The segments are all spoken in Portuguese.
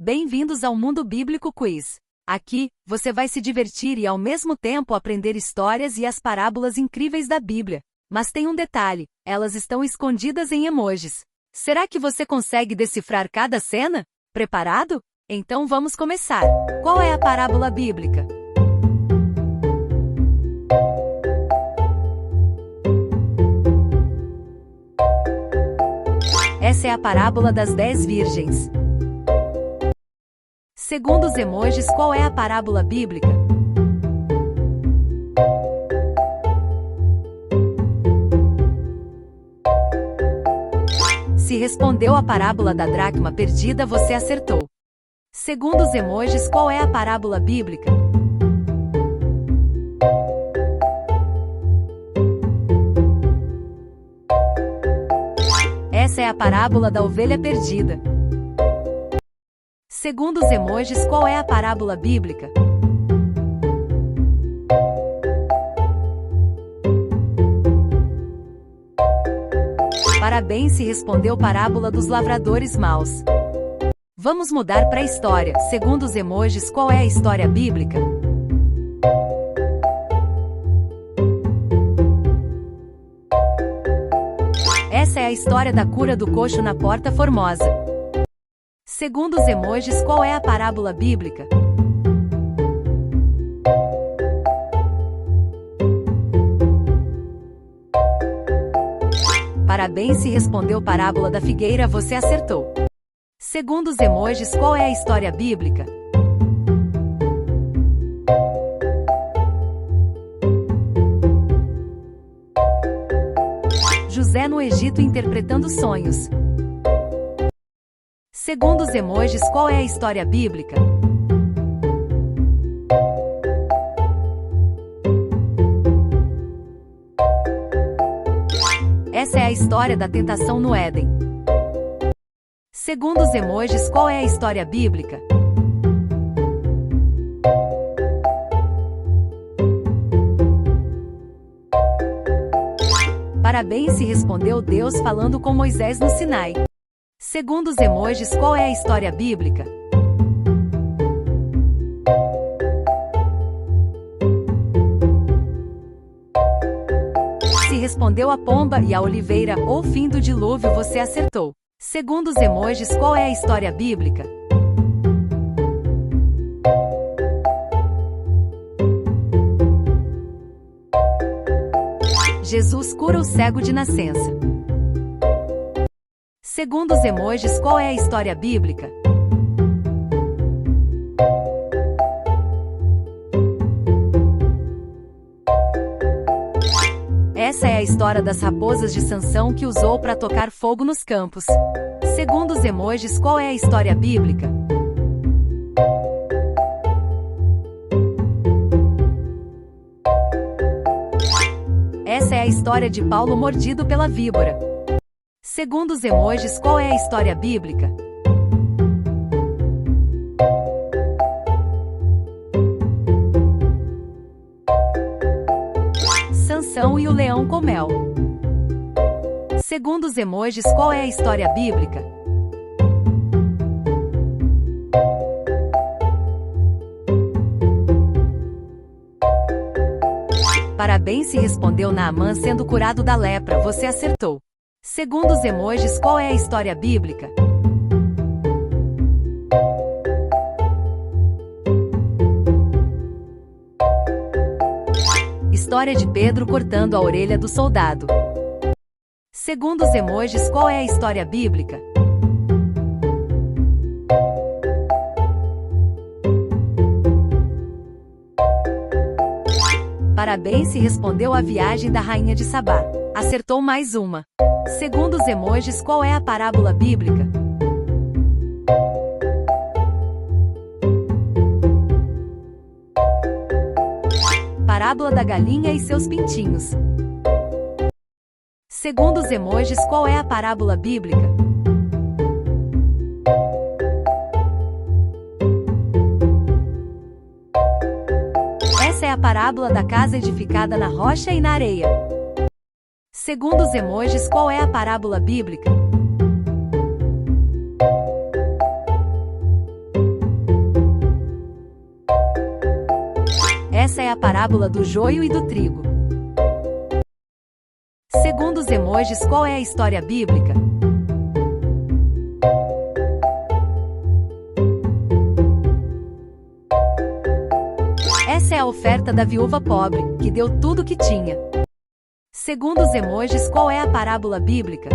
Bem-vindos ao Mundo Bíblico Quiz. Aqui, você vai se divertir e ao mesmo tempo aprender histórias e as parábolas incríveis da Bíblia. Mas tem um detalhe, elas estão escondidas em emojis. Será que você consegue decifrar cada cena? Preparado? Então vamos começar. Qual é a parábola bíblica? Essa é a parábola das 10 virgens. Segundo os emojis, qual é a parábola bíblica? Se respondeu a parábola da dracma perdida, você acertou. Segundo os emojis, qual é a parábola bíblica? Essa é a parábola da ovelha perdida. Segundo os emojis, qual é a parábola bíblica? Parabéns, se respondeu parábola dos lavradores maus. Vamos mudar para a história. Segundo os emojis, qual é a história bíblica? Essa é a história da cura do coxo na Porta Formosa. Segundo os emojis, qual é a parábola bíblica? Parabéns, se respondeu parábola da figueira, você acertou. Segundo os emojis, qual é a história bíblica? José no Egito interpretando sonhos. Segundo os emojis, qual é a história bíblica? Essa é a história da tentação no Éden. Segundo os emojis, qual é a história bíblica? Parabéns, se respondeu Deus falando com Moisés no Sinai. Segundo os emojis, qual é a história bíblica? Se respondeu a pomba e a oliveira, ou fim do dilúvio, você acertou. Segundo os emojis, qual é a história bíblica? Jesus cura o cego de nascença. Segundo os emojis, qual é a história bíblica? Essa é a história das raposas de Sansão que usou para tocar fogo nos campos. Segundo os emojis, qual é a história bíblica? Essa é a história de Paulo mordido pela víbora. Segundo os emojis, qual é a história bíblica? Sansão e o leão com mel. Segundo os emojis, qual é a história bíblica? Parabéns, se respondeu Naamã sendo curado da lepra, você acertou. Segundo os emojis, qual é a história bíblica? História de Pedro cortando a orelha do soldado. Segundo os emojis, qual é a história bíblica? Parabéns, se respondeu a viagem da rainha de Sabá. Acertou mais uma. Segundo os emojis, qual é a parábola bíblica? Parábola da galinha e seus pintinhos. Segundo os emojis, qual é a parábola bíblica? Essa é a parábola da casa edificada na rocha e na areia. Segundo os emojis, qual é a parábola bíblica? é a parábola do joio e do trigo? Segundo os emojis, qual é a história bíblica? Essa é a oferta da viúva pobre, que deu tudo o que tinha. Segundo os emojis, qual é a parábola bíblica?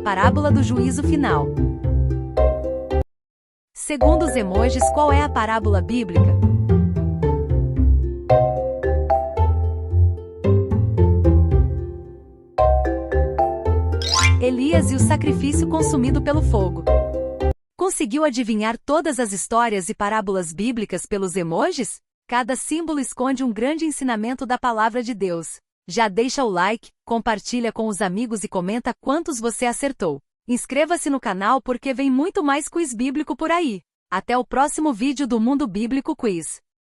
Parábola do juízo final. Segundo os emojis, qual é a parábola bíblica? Elias e o sacrifício consumido pelo fogo. Conseguiu adivinhar todas as histórias e parábolas bíblicas pelos emojis? Cada símbolo esconde um grande ensinamento da palavra de Deus. Já deixa o like, compartilha com os amigos e comenta quantos você acertou. Inscreva-se no canal porque vem muito mais quiz bíblico por aí. Até o próximo vídeo do Mundo Bíblico Quiz.